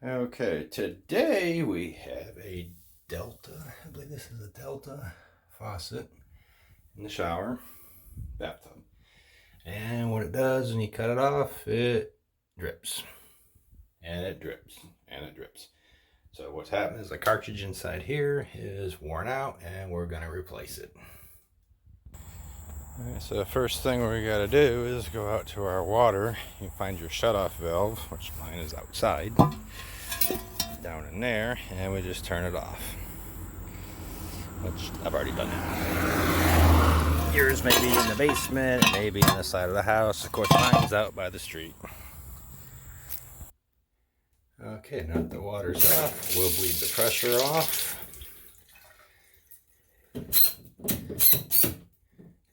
Okay, today we have a Delta, I believe this is a Delta faucet in the shower, bathtub. And what it does when you cut it off, it drips. And it drips, and it drips. So what's happened is the cartridge inside here is worn out and we're gonna replace it. Alright, so the first thing we gotta do is go out to our water. You find your shutoff valve, which mine is outside, down in there, and we just turn it off, which I've already done that. Yours may be in the basement, it may be on the side of the house. Of course, mine's out by the street. Okay, now that the water's off, we'll bleed the pressure off.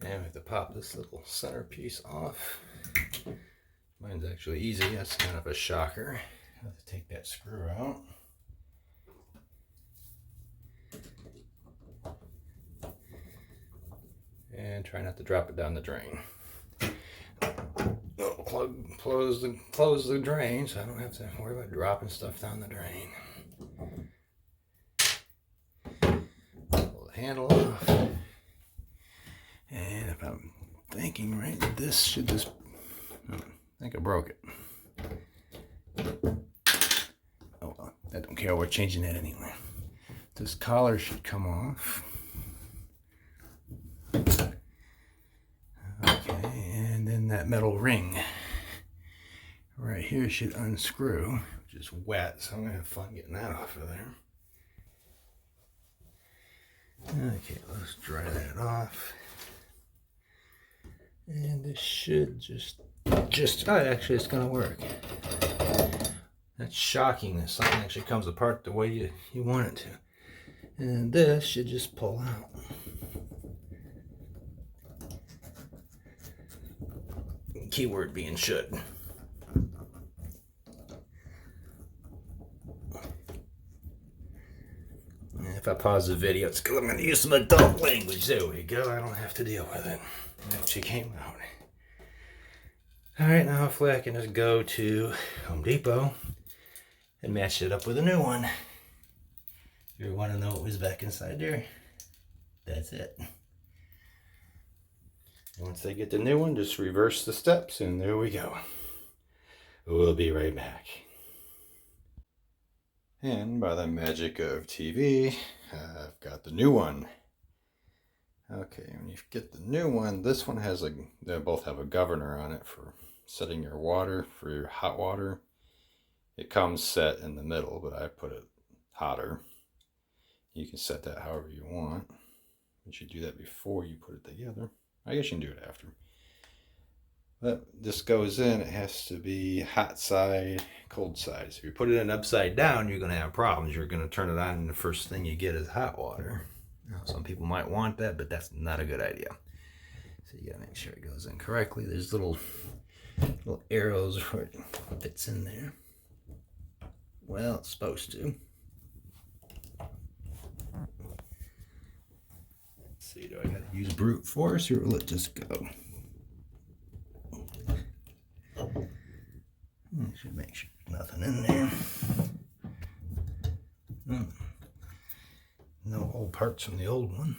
And we have to pop this little center piece off. Mine's actually easy, that's kind of a shocker. I have to take that screw out. And try not to drop it down the drain. Close the drain so I don't have to worry about dropping stuff down the drain. Pull the handle off. And if I'm thinking right, this should just, I think I broke it. Oh well, I don't care, we're changing that anyway. This collar should come off. Okay, and then that metal ring right here should unscrew, which is wet, so I'm gonna have fun getting that off of there. Okay, let's dry that off. And this should just oh, actually it's gonna work. That's shocking that something actually comes apart the way you want it to. And this should just pull out. Keyword being should. If I pause the video, it's because I'm going to use some adult language. There we go. I don't have to deal with it. It actually came out. Alright, now hopefully I can just go to Home Depot and match it up with a new one. If you want to know what was back inside there, that's it. Once they get the new one, just reverse the steps and there we go. We'll be right back. And by the magic of TV, I've got the new one. Okay, when you get the new one, this one has they both have a governor on it for setting your water, for your hot water. It comes set in the middle, but I put it hotter. You can set that however you want. You should do that before you put it together. I guess you can do it after. But this goes in, it has to be hot side, cold side. So if you put it in upside down, you're going to have problems. You're going to turn it on and the first thing you get is hot water. Now, some people might want that, but that's not a good idea. So you got to make sure it goes in correctly. There's little arrows where it fits in there. Well, it's supposed to. See, do I gotta use brute force or will it just go? I should make sure there's nothing in there. No old parts from the old one.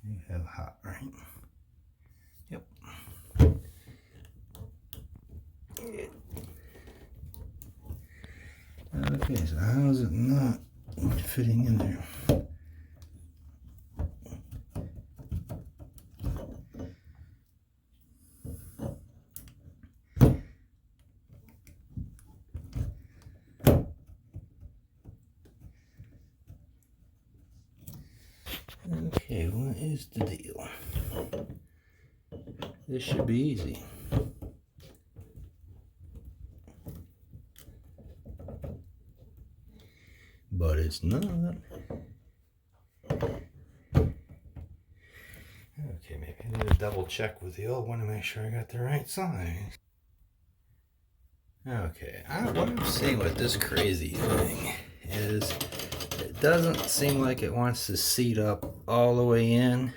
You have hot, right? Yep. Okay, so how is it not fitting in there? Okay, what is the deal? This should be easy. But it's not. Okay, maybe I need to double check with the old one to make sure I got the right size. Okay, what I'm seeing with this crazy thing is it doesn't seem like it wants to seat up all the way in.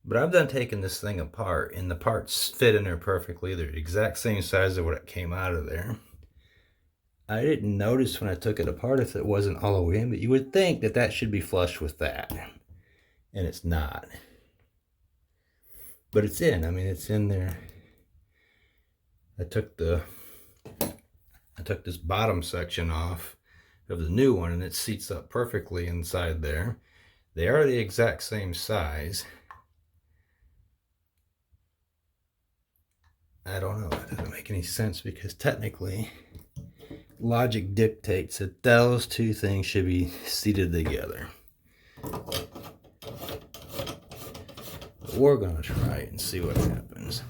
But I've done taking this thing apart, and the parts fit in there perfectly. They're the exact same size of what it came out of there. I didn't notice when I took it apart if it wasn't all the way in, but you would think that that should be flush with that. And it's not. But it's in. I mean, it's in there. I took this bottom section off of the new one, and it seats up perfectly inside there. They are the exact same size. I don't know. It doesn't make any sense because technically logic dictates that those two things should be seated together. But we're going to try it and see what happens.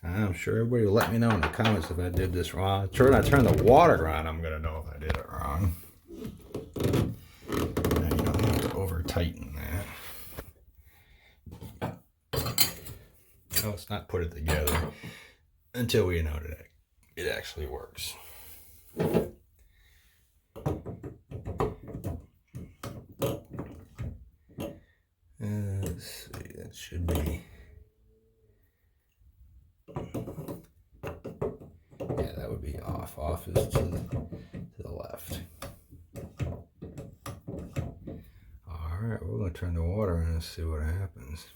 I'm sure everybody will let me know in the comments if I did this wrong. When I turn the water on, I'm going to know if I did it wrong. Now you don't have to over tighten that. No, let's not put it together until we know that it actually works. Let's see, that should be. Yeah, that would be off. Off is to the left. Alright, we're going to turn the water on and see what happens.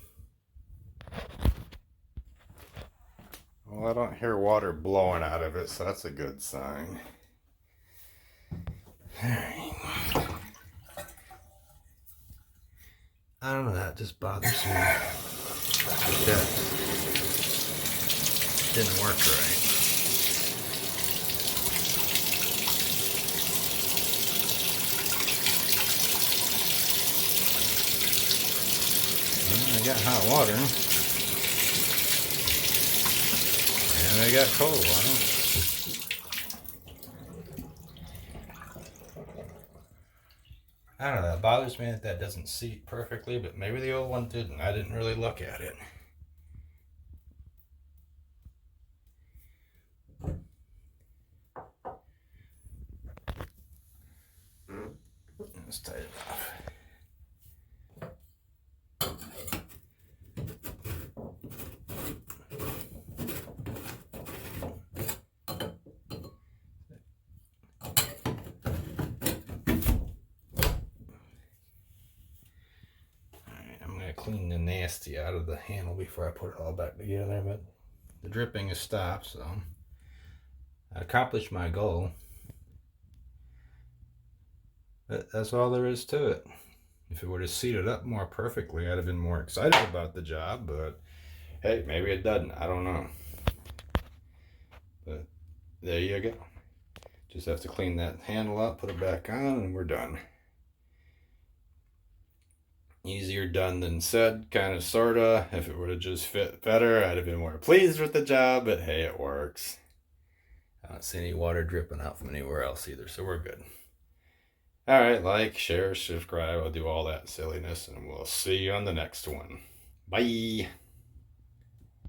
Well, I don't hear water blowing out of it, so that's a good sign. Alright. I don't know, that just bothers me. That didn't work right. Well, I got hot water. And I got cold water. I don't know, it bothers me that doesn't seat perfectly, but maybe the old one didn't. I didn't really look at it. Let's tie it off. Clean the nasty out of the handle before I put it all back together, but the dripping has stopped, so I accomplished my goal. But that's all there is to it. If it would have seated up more perfectly, I'd have been more excited about the job, but hey, maybe it doesn't. I don't know. But there you go. Just have to clean that handle up, put it back on, and we're done. Easier done than said, kind of, sort of. If it would have just fit better, I'd have been more pleased with the job, but hey, it works. I don't see any water dripping out from anywhere else either, so we're good. Alright, like, share, subscribe, I'll do all that silliness, and we'll see you on the next one. Bye!